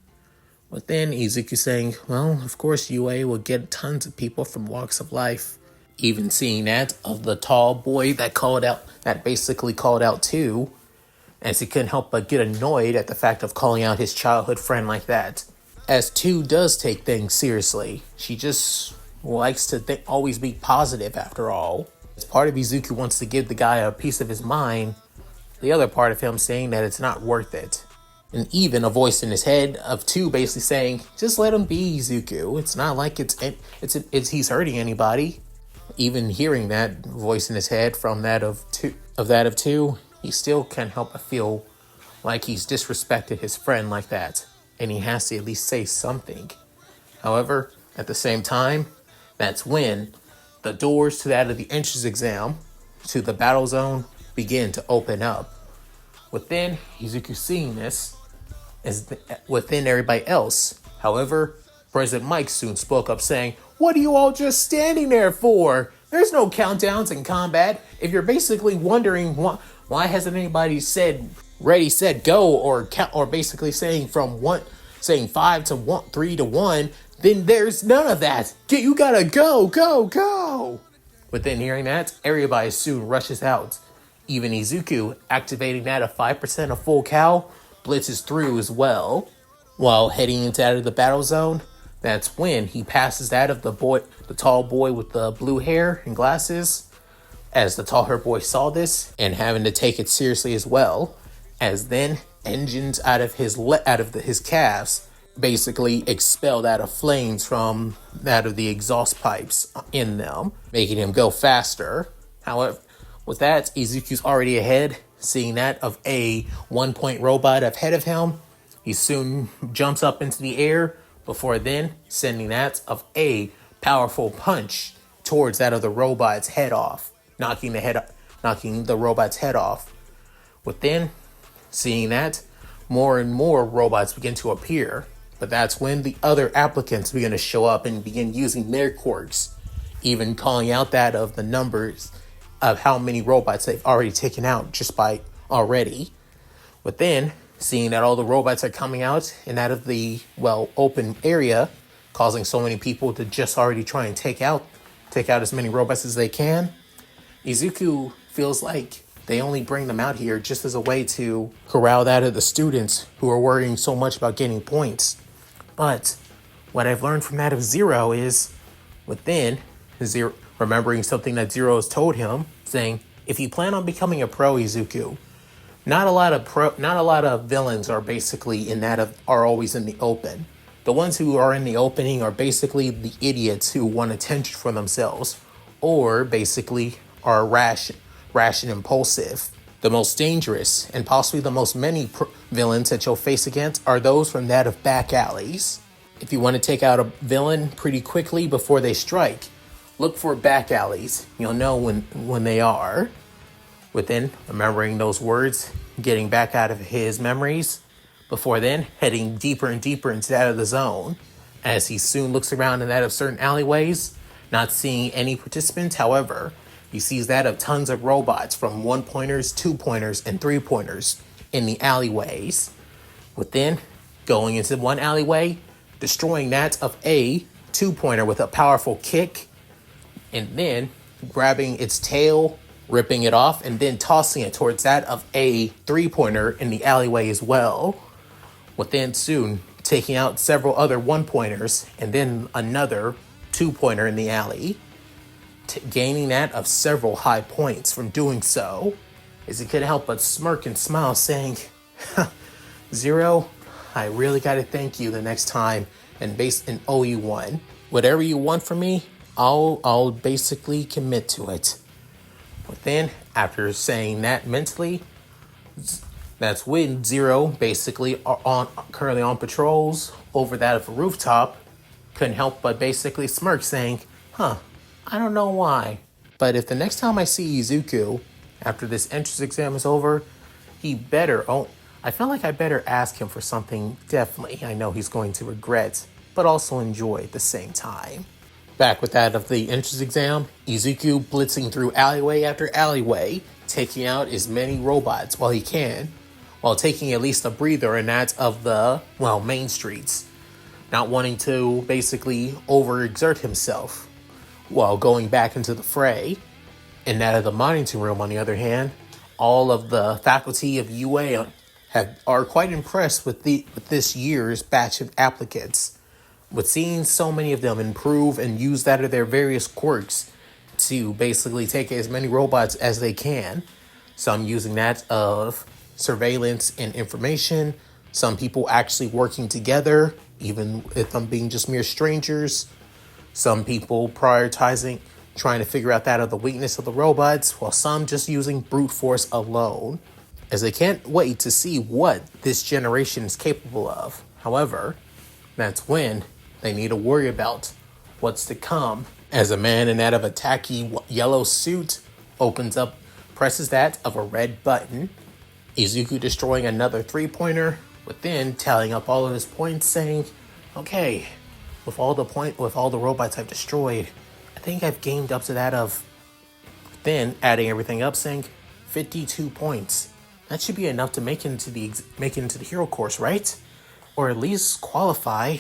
Within, Izuku saying, well, of course UA will get tons of people from walks of life. Even seeing that of the tall boy that basically called out too, as he couldn't help but get annoyed at the fact of calling out his childhood friend like that. As 2 does take things seriously. She just likes to always be positive after all. As part of Izuku wants to give the guy a piece of his mind, the other part of him saying that it's not worth it. And even a voice in his head of 2 basically saying, just let him be, Izuku. It's not like he's hurting anybody. Even hearing that voice in his head from that of 2, he still can't help but feel like he's disrespected his friend like that. And he has to at least say something. However, at the same time, that's when the doors to that of the entrance exam to the battle zone begin to open up. Within, Izuku seeing this is within everybody else. However, President Mike soon spoke up saying, what are you all just standing there for? There's no countdowns in combat. If you're basically wondering why hasn't anybody said ready, set, go, or basically saying 5 to 1, 3 to 1, then there's none of that. You gotta go, go, go. But then hearing that, everybody soon rushes out. Even Izuku, activating that of 5% of full cow, blitzes through as well. While heading into out of the battle zone, that's when he passes that of the tall boy with the blue hair and glasses. As the tall hair boy saw this and having to take it seriously as well, as then engines out of his calves basically expelled out of flames from that of the exhaust pipes in them, making him go faster. However, with that, Izuku's already ahead, seeing that of a 1-point robot ahead of him. He soon jumps up into the air, before then sending that of a powerful punch towards that of the robot's head off, knocking the robot's head off. Within, seeing that, more and more robots begin to appear, but that's when the other applicants begin to show up and begin using their quirks, even calling out that of the numbers of how many robots they've already taken out just by already. Within, seeing that all the robots are coming out in that of the, open area, causing so many people to just already try and take out as many robots as they can, Izuku feels like they only bring them out here just as a way to corral that of the students who are worrying so much about getting points. But what I've learned from that of Zero is, within Zero, remembering something that Zero has told him, saying, if you plan on becoming a pro, Izuku, not a lot of villains are basically are always in the open. The ones who are in the opening are basically the idiots who want attention for themselves, or basically are rash and impulsive. The most dangerous and possibly the most many villains that you'll face against are those from that of back alleys. If you want to take out a villain pretty quickly before they strike, look for back alleys. You'll know when they are. Within, remembering those words, getting back out of his memories, before then heading deeper and deeper into that of the zone, as he soon looks around in that of certain alleyways, not seeing any participants. However, he sees that of tons of robots from 1-pointers, 2-pointers, and 3-pointers in the alleyways. Within, going into one alleyway, destroying that of a 2-pointer with a powerful kick, and then grabbing its tail, ripping it off, and then tossing it towards that of a 3-pointer in the alleyway as well. Within, soon taking out several other 1-pointers and then another 2-pointer in the alley, gaining that of several high points from doing so, as he couldn't help but smirk and smile, saying, Zero, I really gotta thank you the next time and owe you one. Whatever you want from me, I'll basically commit to it. But then, after saying that mentally, that's when Zero basically currently on patrols over that of a rooftop. Couldn't help but basically smirk, saying, I don't know why. But if the next time I see Izuku, after this entrance exam is over, I feel like I better ask him for something definitely I know he's going to regret, but also enjoy at the same time. Back with that of the entrance exam, Izuku blitzing through alleyway after alleyway, taking out as many robots while he can, while taking at least a breather in that of the, main streets, not wanting to basically overexert himself, while going back into the fray. In that of the monitoring room, on the other hand, all of the faculty of UA are quite impressed with this year's batch of applicants, with seeing so many of them improve and use that of their various quirks to basically take as many robots as they can. Some using that of surveillance and information, some people actually working together, even if them being just mere strangers, some people prioritizing trying to figure out that of the weakness of the robots, while some just using brute force alone, as they can't wait to see what this generation is capable of. However, that's when they need to worry about what's to come, as a man in that of a tacky yellow suit presses that of a red button, Izuku destroying another 3-pointer, but then tallying up all of his points, saying, okay, with all the robots I've destroyed, I think I've gained up to that of, then adding everything up, saying 52 points. That should be enough to make it into the hero course, right? Or at least qualify,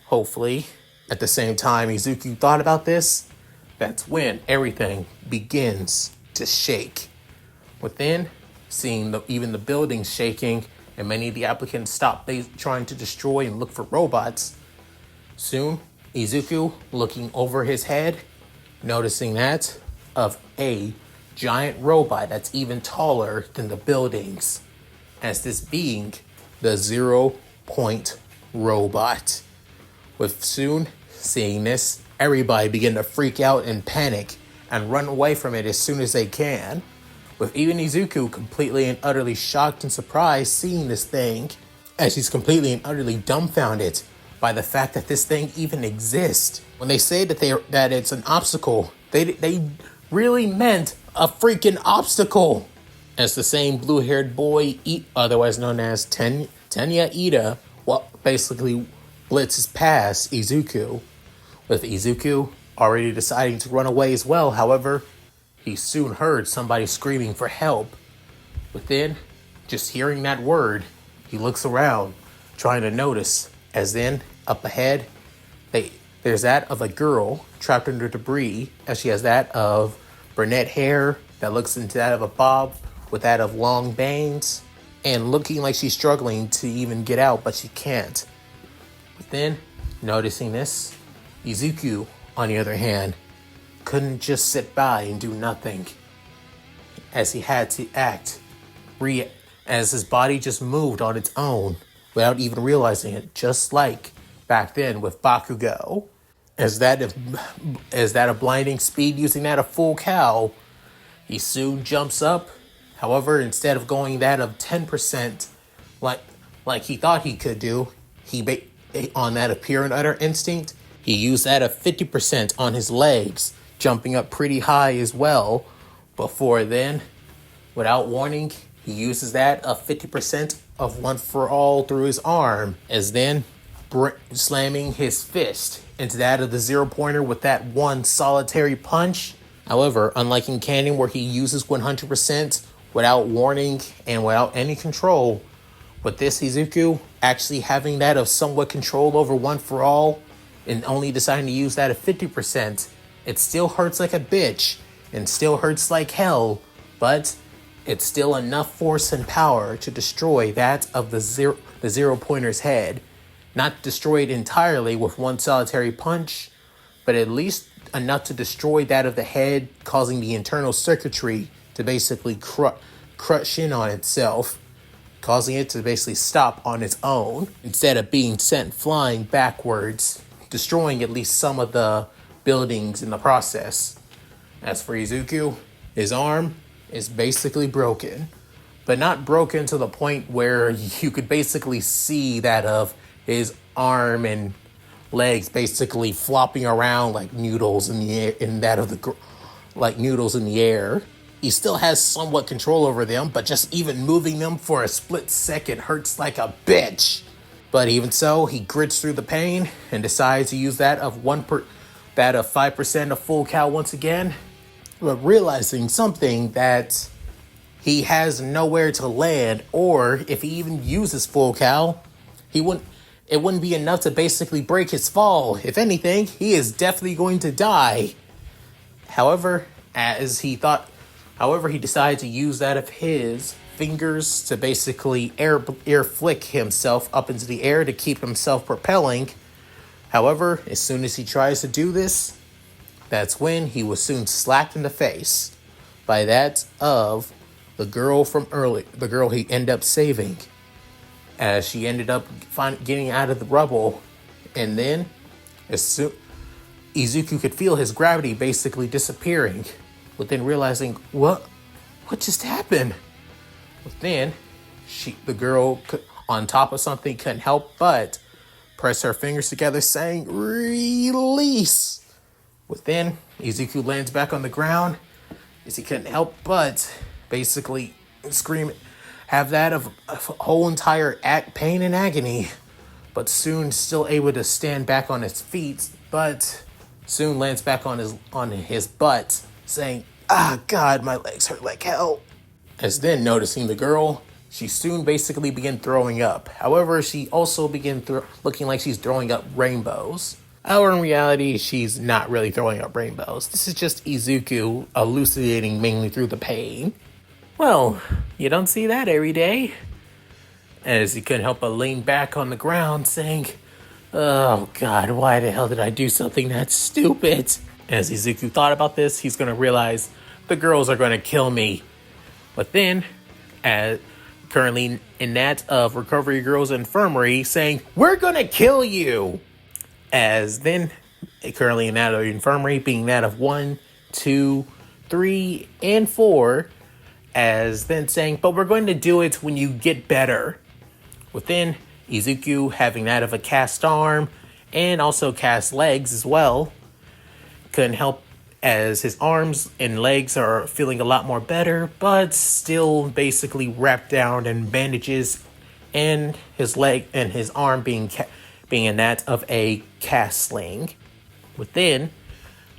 hopefully. At the same time Izuku thought about this, that's when everything begins to shake. Within, seeing even the buildings shaking and many of the applicants stop trying to destroy and look for robots. Soon, Izuku, looking over his head, noticing that of a giant robot that's even taller than the buildings, as this being the 0-point robot. With soon seeing this, everybody begin to freak out and panic and run away from it as soon as they can, with even Izuku completely and utterly shocked and surprised seeing this thing, as he's completely and utterly dumbfounded by the fact that this thing even exists. When they say that it's an obstacle, they really meant a freaking obstacle. As the same blue-haired boy, otherwise known as Tenya Ida, basically blitzes past Izuku, with Izuku already deciding to run away as well. However, he soon heard somebody screaming for help. Within, just hearing that word, he looks around, trying to notice, as then, up ahead, there's that of a girl trapped under debris, as she has that of brunette hair that looks into that of a bob with that of long bangs, and looking like she's struggling to even get out, but she can't. But then, noticing this, Izuku, on the other hand, couldn't just sit by and do nothing, as he had to act, as his body just moved on its own without even realizing it, just like back then with Bakugo. As that of blinding speed, using that of full cow, he soon jumps up. However, instead of going that of 10%, like he thought he could do, on that of pure and utter instinct, he used that of 50% on his legs, jumping up pretty high as well. Before then, without warning, he uses that of 50% of One For All through his arm, as then slamming his fist into that of the 0-pointer with that one solitary punch. However, unlike in Canon where he uses 100% without warning and without any control, with this Izuku actually having that of somewhat control over One For All and only deciding to use that of 50%, it still hurts like a bitch and still hurts like hell, but it's still enough force and power to destroy that of the 0-pointer's head. Not destroy it entirely with one solitary punch, but at least enough to destroy that of the head, causing the internal circuitry to basically crush in on itself, causing it to basically stop on its own instead of being sent flying backwards, destroying at least some of the buildings in the process. As for Izuku, his arm is basically broken, but not broken to the point where you could basically see that of his arm and legs basically flopping around like noodles in the air, like noodles in the air. He still has somewhat control over them, but just even moving them for a split second hurts like a bitch. But even so, he grits through the pain and decides to use that of 5% of full cow once again, but realizing something that he has nowhere to land, or if he even uses full cow, it wouldn't be enough to basically break his fall. If anything, he is definitely going to die. However, he decided to use that of his fingers to basically air flick himself up into the air to keep himself propelling. However, as soon as he tries to do this, that's when he was soon slapped in the face by that of the girl from early, the girl he ended up saving, as she ended up getting out of the rubble. And then, Izuku could feel his gravity basically disappearing, but then realizing, what just happened? But then, the girl, on top of something, couldn't help but press her fingers together, saying, "Release!" But then, Izuku lands back on the ground, as he couldn't help but basically scream, have that of a whole entire pain and agony, but soon still able to stand back on his feet, but soon lands back on his butt, saying, "Ah, God, my legs hurt like hell." As then noticing the girl, she soon basically began throwing up. However, she also began looking like she's throwing up rainbows. However, in reality, she's not really throwing up rainbows. This is just Izuku elucidating mainly through the pain. Well, you don't see that every day. As he couldn't help but lean back on the ground, saying, "Oh God, why the hell did I do something that stupid?" As Izuku thought about this, he's going to realize the girls are going to kill me. But then, currently in that of Recovery Girls Infirmary, saying, "We're going to kill you." As then, currently in that of Infirmary, being that of 1, 2, 3, and 4, as then saying, "But we're going to do it when you get better." Within, Izuku having that of a cast arm and also cast legs as well, couldn't help as his arms and legs are feeling a lot more better, but still basically wrapped down in bandages, and his leg and his arm being in that of a cast sling. Within,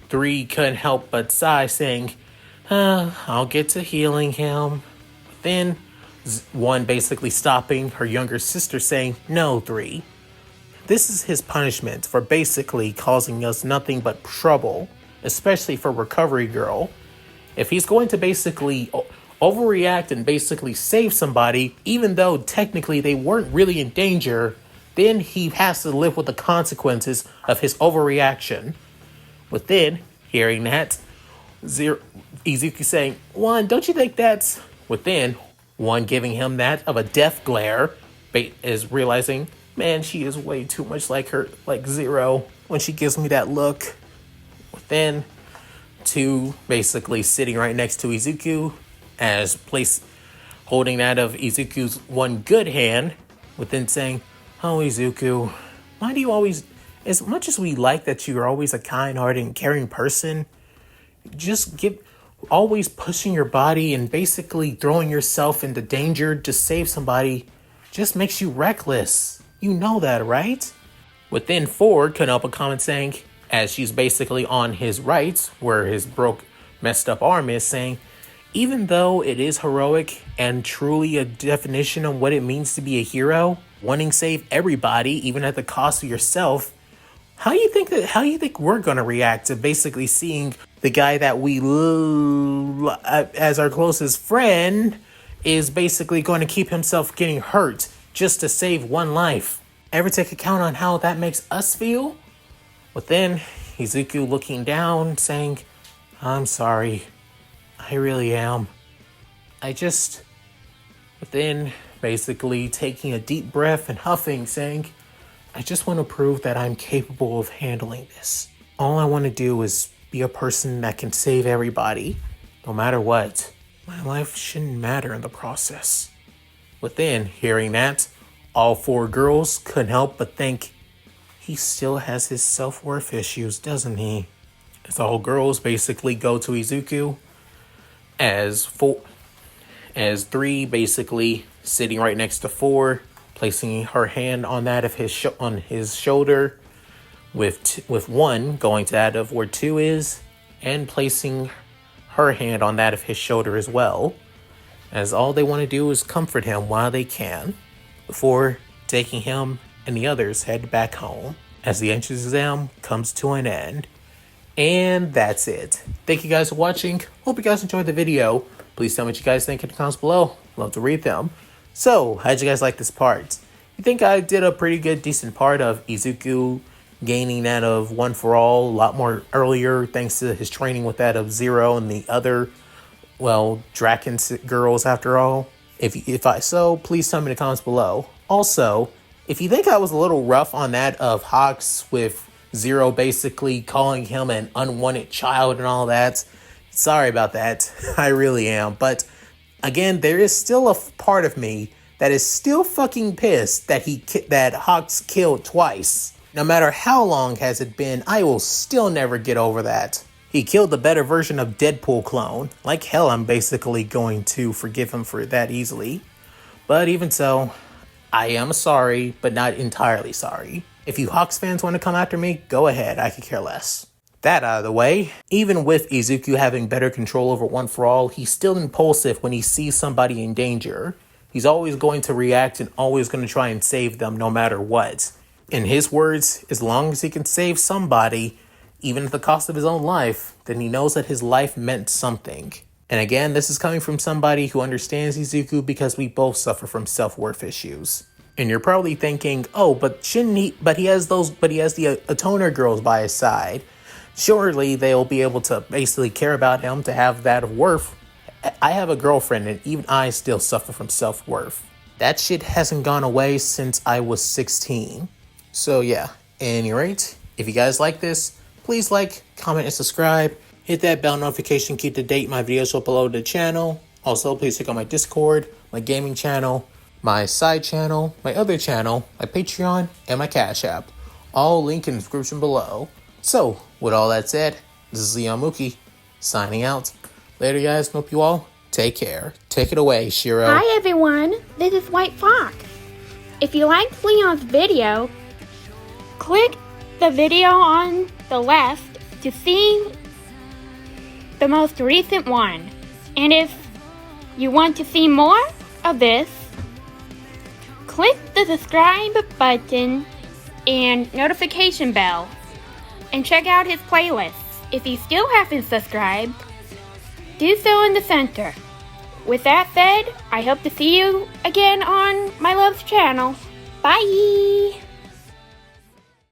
3 couldn't help but sigh, saying, "I'll get to healing him." Then, 1 basically stopping her younger sister, saying, "No, 3. This is his punishment for basically causing us nothing but trouble, especially for Recovery Girl. If he's going to basically overreact and basically save somebody, even though technically they weren't really in danger, then he has to live with the consequences of his overreaction." Within, hearing that, Izuku saying, "1, don't you think that's..." Within, 1 giving him that of a death glare, is realizing, man, she is way too much like Zero when she gives me that look. Within, 2 basically sitting right next to Izuku, holding that of Izuku's one good hand, within saying, "Oh, Izuku, why do you always, as much as we like that you're always a kind-hearted and caring person, always pushing your body and basically throwing yourself into danger to save somebody just makes you reckless. You know that, right?" Within, 4 couldn't help a comment saying, as she's basically on his right, where his messed up arm is, saying, "Even though it is heroic and truly a definition of what it means to be a hero, wanting to save everybody, even at the cost of yourself, how do you think we're going to react to basically seeing the guy that we as our closest friend is basically going to keep himself getting hurt just to save 1 life? Ever take account on how that makes us feel?" Within, Izuku looking down, saying, "I'm sorry. I really am. Within, basically taking a deep breath and huffing, saying, I just want to prove that I'm capable of handling this. All I want to do is be a person that can save everybody, no matter what. My life shouldn't matter in the process. But then, hearing that, all 4 girls couldn't help but think, he still has his self-worth issues, doesn't he? As all girls basically go to Izuku, as 3 basically sitting right next to 4, placing her hand on that of his shoulder, with 1 going to that of where 2 is, and placing her hand on that of his shoulder as well, as all they want to do is comfort him while they can, before taking him and the others head back home, as the entrance exam comes to an end. And that's it. Thank you guys for watching. Hope you guys enjoyed the video. Please tell me what you guys think in the comments below. Love to read them. So, how'd you guys like this part? You think I did a pretty good, decent part of Izuku gaining that of One for All a lot more earlier, thanks to his training with that of Zero and the other, well, Draken girls after all? If I so, please tell me in the comments below. Also, if you think I was a little rough on that of Hawks with Zero basically calling him an unwanted child and all that, sorry about that. I really am. But again, there is still a part of me that is still fucking pissed that Hawks killed twice. No matter how long has it been, I will still never get over that. He killed the better version of Deadpool clone. Like hell, I'm basically going to forgive him for that easily. But even so, I am sorry, but not entirely sorry. If you Hawks fans want to come after me, go ahead, I could care less. That out of the way, even with Izuku having better control over One for All, he's still impulsive when he sees somebody in danger. He's always going to react and always going to try and save them no matter what. In his words, as long as he can save somebody, even at the cost of his own life, then he knows that his life meant something. And again, this is coming from somebody who understands Izuku because we both suffer from self-worth issues. And you're probably thinking, oh, but shouldn't he, but he has the Intoner girls by his side. Surely they'll be able to basically care about him to have that of worth. I have a girlfriend and even I still suffer from self-worth. That shit hasn't gone away since I was 16. So yeah, at any rate, if you guys like this, please like, comment, and subscribe. Hit that bell notification, keep to date my videos will upload to the channel. Also, please check out my Discord, my gaming channel, my side channel, my other channel, my Patreon, and my Cash App. All linked in the description below. So, with all that said, this is Leon Mookie, signing out. Later guys, hope you all take care. Take it away, Shiro. Hi everyone, this is White Fox. If you liked Leon's video, click the video on the left to see the most recent one. And if you want to see more of this, click the subscribe button and notification bell and check out his playlists. If you still haven't subscribed, do so in the center. With that said, I hope to see you again on my love's channel. Bye!